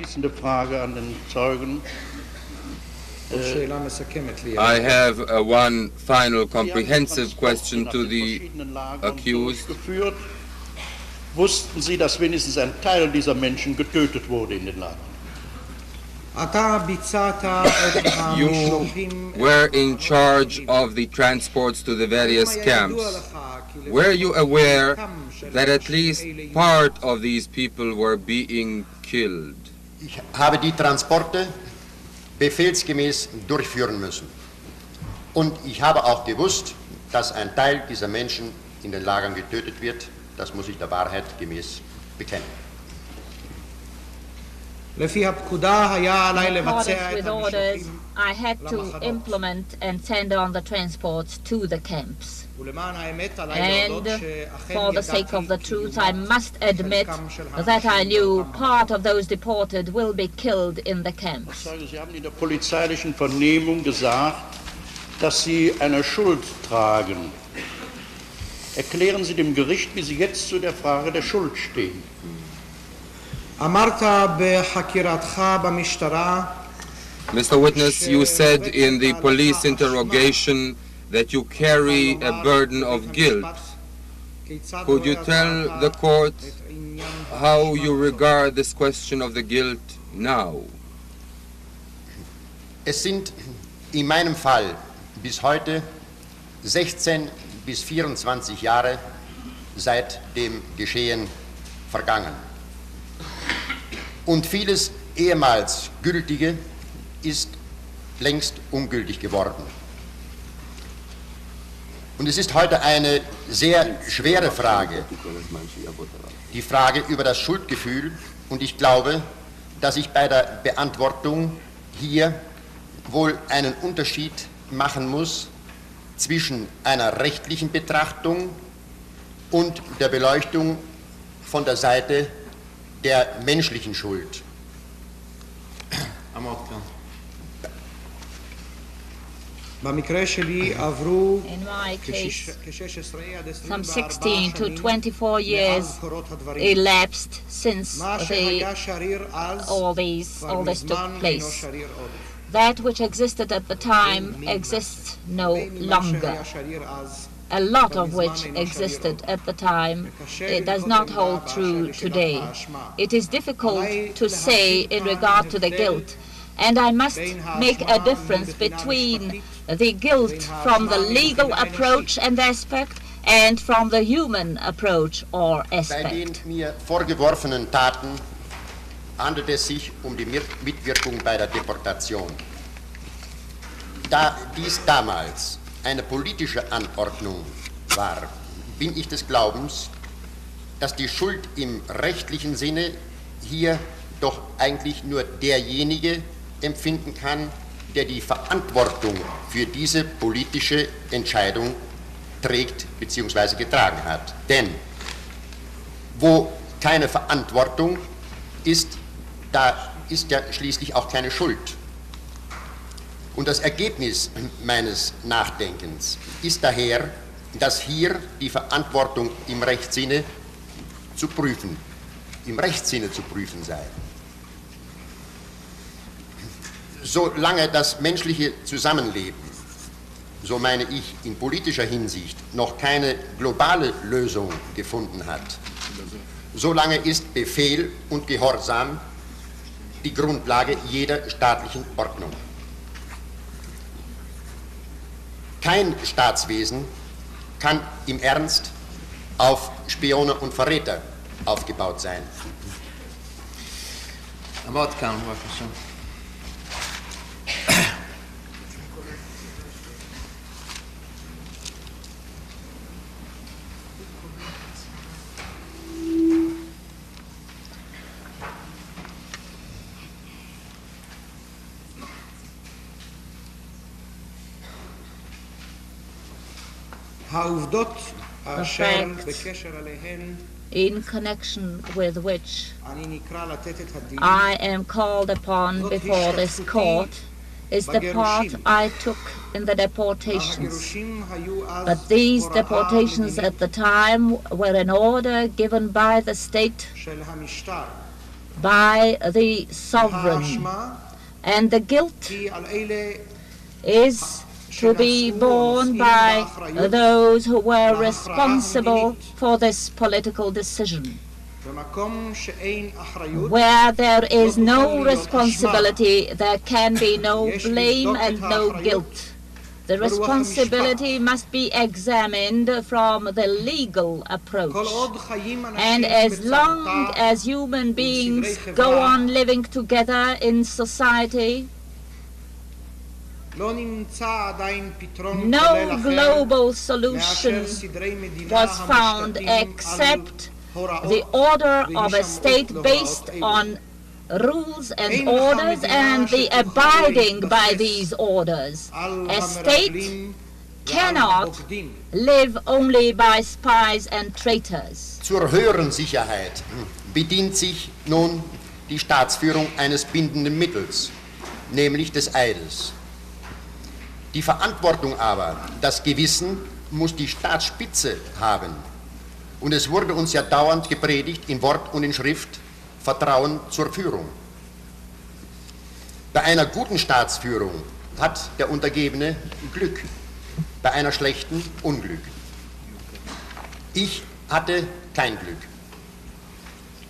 abschließende Frage an den Zeugen. I have one final comprehensive question to the accused. Wussten Sie, dass wenigstens ein Teil dieser Menschen getötet wurde in den Lagern? You were in charge of the transports to the various camps. Were you aware that at least part of these people were being killed? Ich habe die Transporte befehlsgemäß durchführen müssen. Und ich habe auch gewusst, dass ein Teil dieser Menschen in den Lagern getötet wird. Das muss ich der Wahrheit gemäß bekennen. In accordance with orders, I had to implement and send on the transports to the camps. And for the sake of the truth, I must admit that I knew part of those deported will be killed in the camps. Sie haben in der polizeilichen Vernehmung gesagt, dass Sie eine Schuld tragen. Erklären Sie dem Gericht, wie Sie jetzt zu der Frage der Schuld stehen. Mr. Witness, you said in the police interrogation that you carry a burden of guilt. Could you tell the court how you regard this question of the guilt now? Es sind in meinem Fall bis heute 16 bis 24 Jahre seit dem Geschehen vergangen. Und vieles ehemals Gültige ist längst ungültig geworden. Und es ist heute eine sehr schwere Frage, die Frage über das Schuldgefühl. Und ich glaube, dass ich bei der Beantwortung hier wohl einen Unterschied machen muss zwischen einer rechtlichen Betrachtung und der Beleuchtung von der Seite der menschlichen Schuld. In my case, some 16 to 24 years elapsed since all this took place. That which existed at the time exists no longer. A lot of which existed at the time, it does not hold true today. It is difficult to say in regard to the guilt, and I must make a difference between the guilt from the legal approach and aspect and from the human approach or aspect. Bei den mir vorgeworfenen Taten handelt es sich um die Mitwirkung bei der Deportation. Da dies damals eine politische Anordnung war, bin ich des Glaubens, dass die Schuld im rechtlichen Sinne hier doch eigentlich nur derjenige empfinden kann, der die Verantwortung für diese politische Entscheidung trägt bzw. getragen hat. Denn wo keine Verantwortung ist, da ist ja schließlich auch keine Schuld. Und das Ergebnis meines Nachdenkens ist daher, dass hier die Verantwortung im Rechtssinne zu prüfen sei. Solange das menschliche Zusammenleben, so meine ich, in politischer Hinsicht noch keine globale Lösung gefunden hat, solange ist Befehl und Gehorsam die Grundlage jeder staatlichen Ordnung. Kein Staatswesen kann im Ernst auf Spione und Verräter aufgebaut sein. The facts in connection with which I am called upon before this court is the part I took in the deportations. But these deportations at the time were an order given by the state by the sovereign, and the guilt is to be borne by those who were responsible for this political decision. Where there is no responsibility, there can be no blame and no guilt. The responsibility must be examined from the legal approach. And as long as human beings go on living together in society, no global solution was found except the order of a state based on rules and orders and the abiding by these orders. A state cannot live only by spies and traitors. Zur höheren Sicherheit bedient sich nun die Staatsführung eines bindenden Mittels, nämlich des Eides. Die Verantwortung aber, das Gewissen, muss die Staatsspitze haben. Und es wurde uns ja dauernd gepredigt, in Wort und in Schrift, Vertrauen zur Führung. Bei einer guten Staatsführung hat der Untergebene Glück, bei einer schlechten Unglück. Ich hatte kein Glück.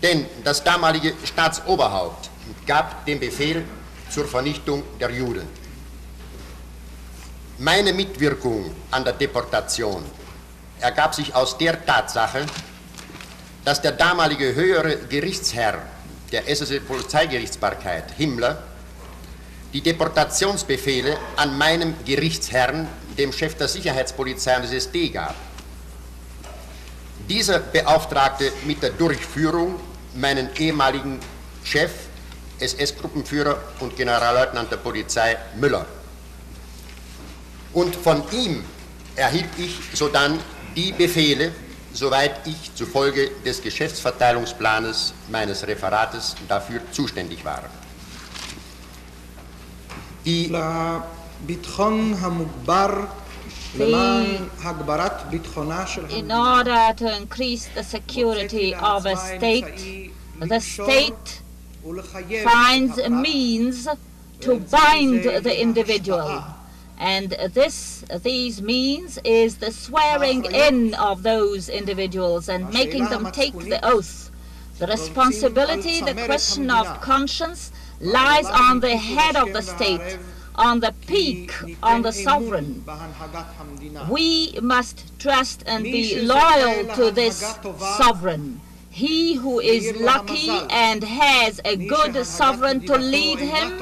Denn das damalige Staatsoberhaupt gab den Befehl zur Vernichtung der Juden. Meine Mitwirkung an der Deportation ergab sich aus der Tatsache, dass der damalige höhere Gerichtsherr der SS-Polizeigerichtsbarkeit, Himmler, die Deportationsbefehle an meinem Gerichtsherrn, dem Chef der Sicherheitspolizei und des SD, gab. Dieser beauftragte mit der Durchführung meinen ehemaligen Chef, SS-Gruppenführer und Generalleutnant der Polizei Müller. Und von ihm erhielt ich sodann die Befehle, soweit ich zufolge des Geschäftsverteilungsplanes meines Referates dafür zuständig war. In order to increase the security of a state, the state finds a means to bind the individual. And these means is the swearing in of those individuals and making them take the oath. The responsibility, the question of conscience, lies on the head of the state, on the peak, on the sovereign. We must trust and be loyal to this sovereign. He who is lucky and has a good sovereign to lead him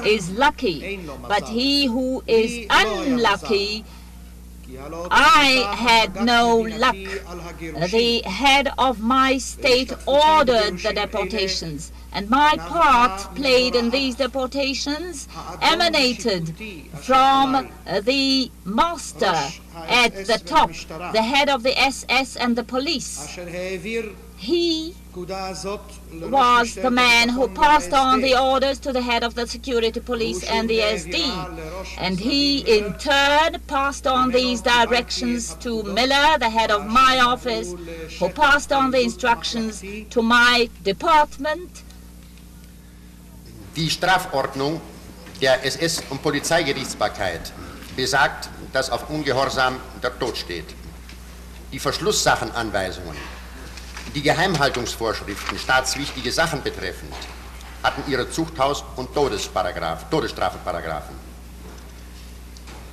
is lucky, but he who is unlucky, I had no luck. The head of my state ordered the deportations, and my part played in these deportations emanated from the master at the top, the head of the SS and the police. He was the man who passed on the orders to the head of the security police and the SD, and he in turn passed on these directions to Miller, the head of my office, who passed on the instructions to my department. Die Strafordnung der SS- und Polizeigerichtsbarkeit besagt, dass auf Ungehorsam der Tod steht. Die Verschlusssachenanweisungen, die Geheimhaltungsvorschriften staatswichtige Sachen betreffend, hatten ihre Zuchthaus- und Todesstrafeparagraphen.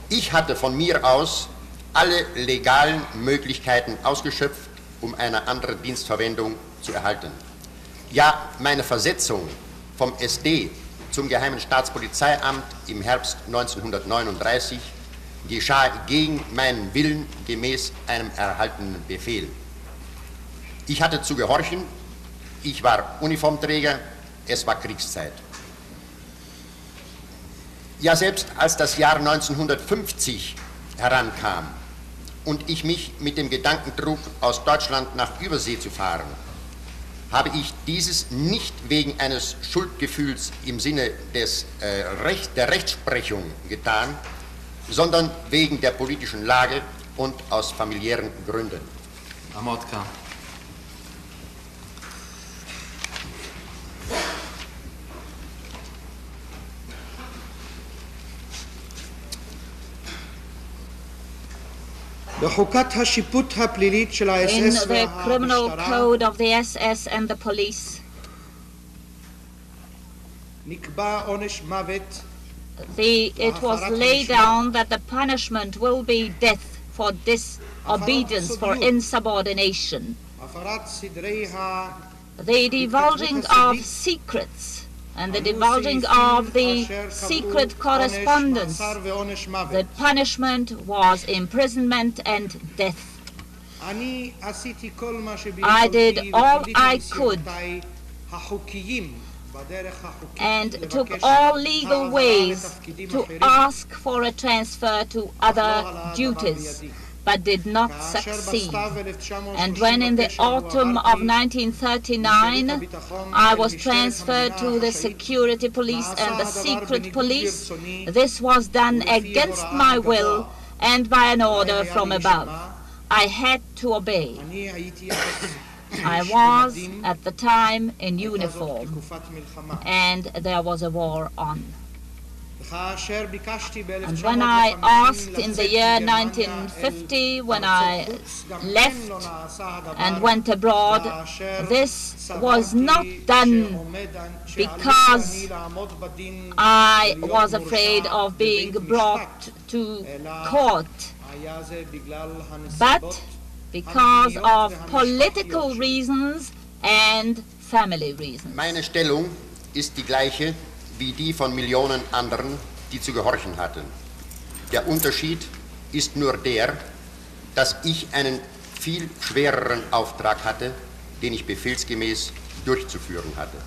Ich hatte von mir aus alle legalen Möglichkeiten ausgeschöpft, um eine andere Dienstverwendung zu erhalten. Ja, meine Versetzung vom SD zum Geheimen Staatspolizeiamt im Herbst 1939 geschah gegen meinen Willen gemäß einem erhaltenen Befehl. Ich hatte zu gehorchen, ich war Uniformträger, es war Kriegszeit. Ja, selbst als das Jahr 1950 herankam und ich mich mit dem Gedanken trug, aus Deutschland nach Übersee zu fahren, habe ich dieses nicht wegen eines Schuldgefühls im Sinne der Rechtsprechung getan, sondern wegen der politischen Lage und aus familiären Gründen. Amotka. In the criminal code of the SS and the police, it was laid down that the punishment will be death for disobedience, for insubordination. The divulging of secrets and the divulging of the secret correspondence, the punishment was imprisonment and death. I did all I could and took all legal ways to ask for a transfer to other duties, but did not succeed. And when in the autumn of 1939 I was transferred to the security police and the secret police, this was done against my will and by an order from above. I had to obey. I was at the time in uniform, and there was a war on. And when I asked in the year 1950, when I left and went abroad, this was not done because I was afraid of being brought to court, but because of political reasons and family reasons. Meine Stellung ist die gleiche wie die von Millionen anderen, die zu gehorchen hatten. Der Unterschied ist nur der, dass ich einen viel schwereren Auftrag hatte, den ich befehlsgemäß durchzuführen hatte.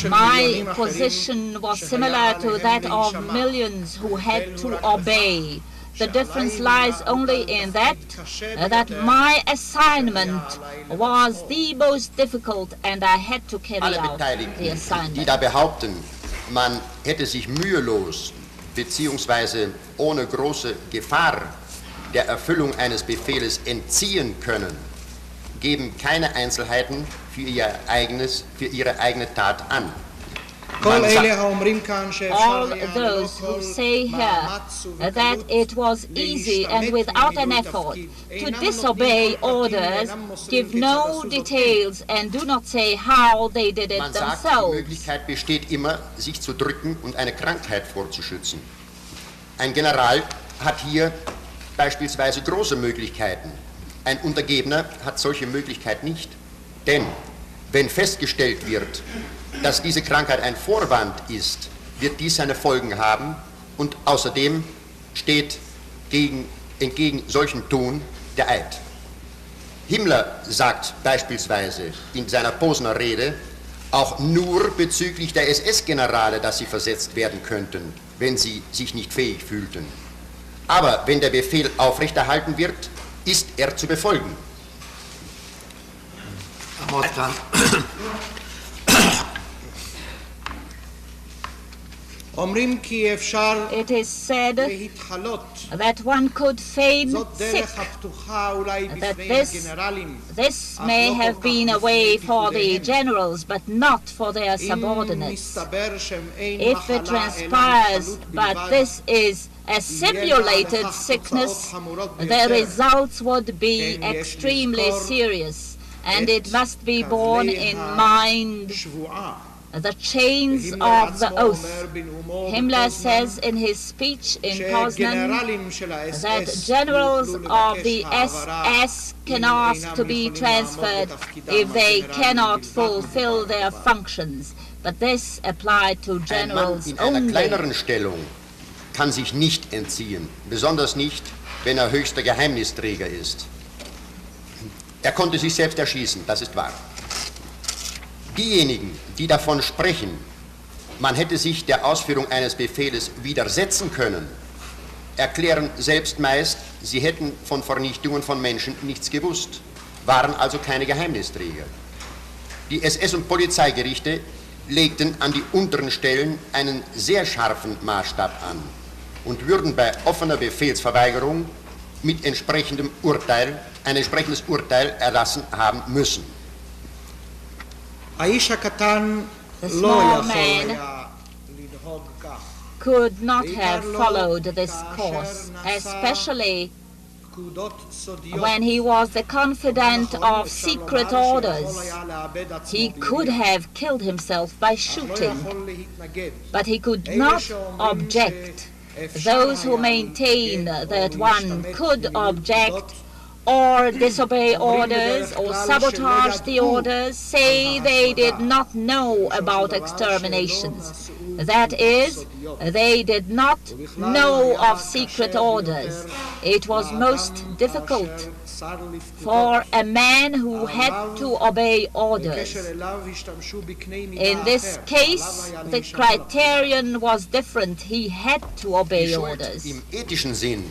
My position was similar to that of millions who had to obey. The difference lies only in that my assignment was the most difficult and I had to carry out the assignment. Die da behaupten, man hätte sich mühelos bzw. ohne große Gefahr der Erfüllung eines Befehles entziehen können, geben keine Einzelheiten für ihre eigene Tat an. All those who say here that it was easy and without an effort to disobey orders give no details and do not say how they did it Man sagt, themselves. die Möglichkeit besteht immer, sich zu drücken und eine Krankheit vorzuschützen. Ein General hat hier beispielsweise große Möglichkeiten. Ein Untergebener hat solche Möglichkeit nicht. Denn wenn festgestellt wird, dass diese Krankheit ein Vorwand ist, wird dies seine Folgen haben und außerdem steht entgegen solchem Tun der Eid. Himmler sagt beispielsweise in seiner Posener Rede auch nur bezüglich der SS-Generale, dass sie versetzt werden könnten, wenn sie sich nicht fähig fühlten. Aber wenn der Befehl aufrechterhalten wird, ist er zu befolgen. It is said that one could feign sick, that this may have been a way for the generals, but not for their subordinates. If it transpires, but this is a simulated sickness, the results would be extremely serious, and it must be borne in mind the chains of the oath. Himmler says in his speech in Poznan that generals of the SS can ask to be transferred if they cannot fulfill their functions, but this applied to generals Ein Mann in einer only. kleineren Stellung kann sich nicht entziehen, besonders nicht, wenn er höchster Geheimnisträger ist. Er konnte sich selbst erschießen, das ist wahr. Diejenigen, die davon sprechen, man hätte sich der Ausführung eines Befehles widersetzen können, erklären selbst meist, sie hätten von Vernichtungen von Menschen nichts gewusst, waren also keine Geheimnisträger. Die SS- und Polizeigerichte legten an die unteren Stellen einen sehr scharfen Maßstab an und würden bei offener Befehlsverweigerung mit ein entsprechendes Urteil erlassen haben müssen. The small man could not have followed this course, especially when he was the confidant of secret orders. He could have killed himself by shooting, but he could not object. Those who maintain that one could object or disobey orders or sabotage the orders say they did not know about exterminations. That is, they did not know of secret orders. It was most difficult for a man who had to obey orders. In this case, the criterion was different. He had to obey orders. Im ethischen Sinn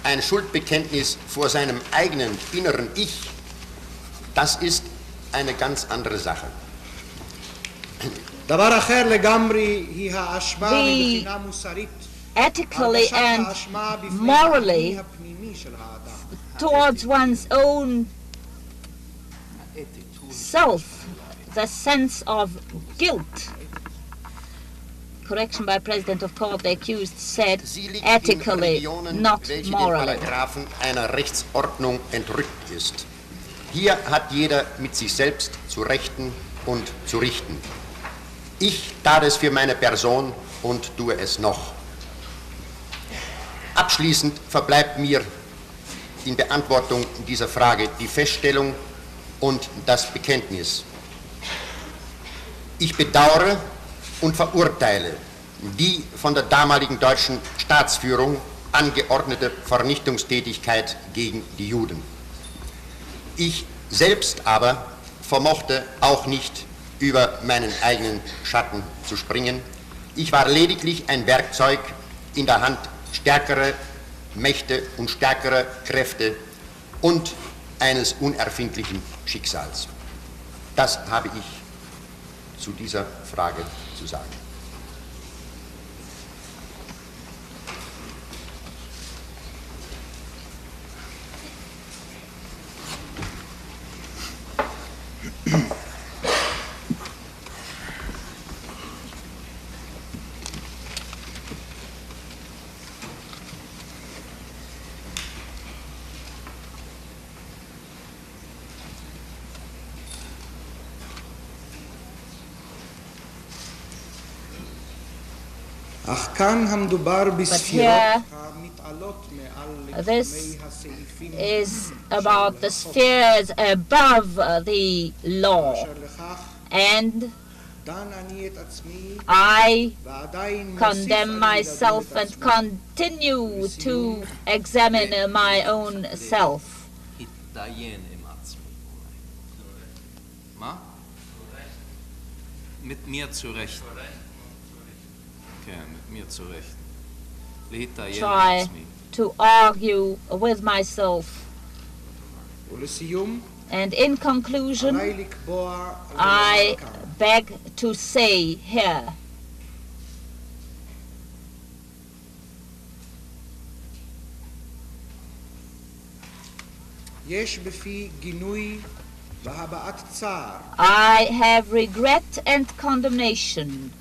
ein Schuldbekenntnis vor seinem eigenen inneren Ich, das ist eine ganz andere Sache. Ethically and morally, towards one's own self, the sense of guilt. Correction by President of Court, the accused said ethically, not morally. Paragraphen einer Rechtsordnung entrückt ist. Hier hat jeder mit sich selbst zu rechten und zu richten. Ich tat es für meine Person und tue es noch. Abschließend verbleibt mir in Beantwortung dieser Frage die Feststellung und das Bekenntnis. Ich bedauere und verurteile die von der damaligen deutschen Staatsführung angeordnete Vernichtungstätigkeit gegen die Juden. Ich selbst aber vermochte auch nicht über meinen eigenen Schatten zu springen. Ich war lediglich ein Werkzeug in der Hand stärkerer Mächte und stärkerer Kräfte und eines unerfindlichen Schicksals. Das habe ich zu dieser Frage zu sagen. But here, this is about the spheres above the law, and I condemn myself and continue to examine my own self. Mit mir zurecht. Try to argue with myself. And in conclusion, I beg to say here, I have regret and condemnation